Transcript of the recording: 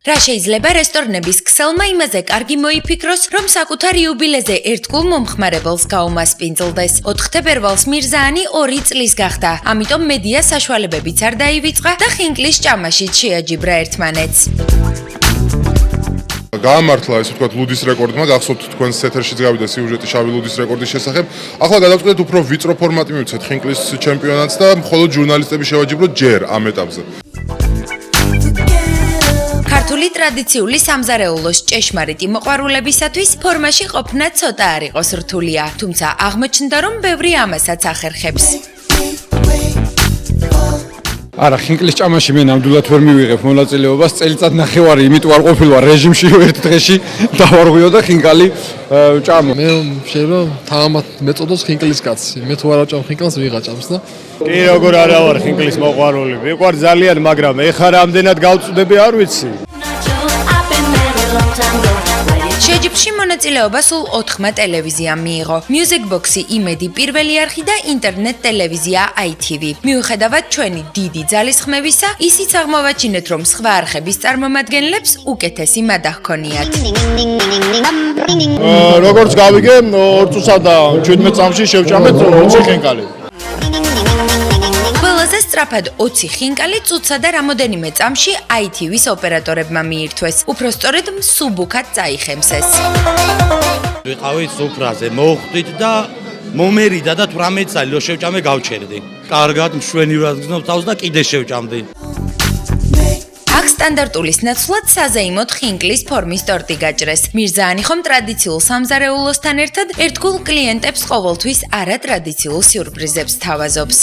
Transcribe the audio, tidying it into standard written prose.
რა შეიძლება რესტორნების ქსელმა იმაზე კარგი მოიფიქროს, რომ საკუთარ იუბილეზე ერთგულ მომხმარებელს გაუმასპინძლდეს. 4 თებერვალს მირზაანი 2 წლის გახდა, ამიტომ მედია საშუალებებიც არ დაივიწყა და ხინკლის ჭამაშიც შეაჯიბრა ერთმანეთს. გაამართლა ესე ვთქვათ ლუდის რეკორდმა, გახსოვთ თქვენს ეთერშიც გავიდა სიუჟეტი შავი ლუდის რეკორდის შესახებ. ახლა გადავწყვეტეთ უფრო ვიწრო ფორმატი მივცეთ ხინკლის ჩემპიონატს და მხოლოდ ჟურნალისტები შევაჯიბროთ ჯერ ამ ეტაპზე. ქართული ტრადიციული სამზარეულოს ჭეშმარიტი მოყვარულებისათვის ფორმაში ყოფნა ცოტა არ იყოს რთულია, თუმცა აღმოჩნდა, რომ ბევრი ამასაც ახერხებს. არა, ხინკლის ჭამაში მე ნამდვილად ვერ მივიღებ მონაწილეობას, წელიწად ნახევარი იმიტომ არ ყოფილვარ რეჟიმში, ერთ დღეში დავარღვიო და ხინკალი ჭამო. მე შეიძლება თამამად მეწოდოს ხინკლის კაცი. მე თუ არ აჭამ ხინკალს ვიღა ჭამს და კი როგორ არა ვარ ხინკლის მოყვარული. ვიყვარ ძალიან, მაგრამ ეხა რამდენად გავწვდები არ ვიცი. შეჯიბრში მონაწილეობა სულ 4 ტელევიზიამ მიიღო. Music Box-ი იმედი პირველი არხი და ინტერნეტ ტელევიზია ITV. მიუხედავად ჩვენი დიდი ძალისხმევისა, ისიც აღმოვაჩინეთ, რომ სხვა არხების წარმომადგენლებს უკეთესი მადა ჰქონიათ. როგორც გავიგე 2 წუთსა და 17 წამში შევჭამეთ 20 ხინკალი. ყველაზე სწრაფად 20 ხინკალი წუთსა და რამოდენიმე წამში ITV-ს ოპერატორებმა მიირთვეს. უფრო სწორედ მსუბუქად წაიხემსეს. ვიყავით სუფრაზე, მოხვდით და მომერიდა და 18 წელი რო შევჭამე გავჩერდი. კარგად მშვენივრად გზნობ თავს და კიდე შევჭამდი. აქ სტანდარტულის ნაცვლად საზეიმოდ ხინკლის ფორმის ტორტი გაჭრეს. მირზაანი ხომ ტრადიციულ სამზარეულოსთან ერთად ერთგულ კლიენტებს ყოველთვის არატრადიციულ სიურპრიზებს თავაზობს.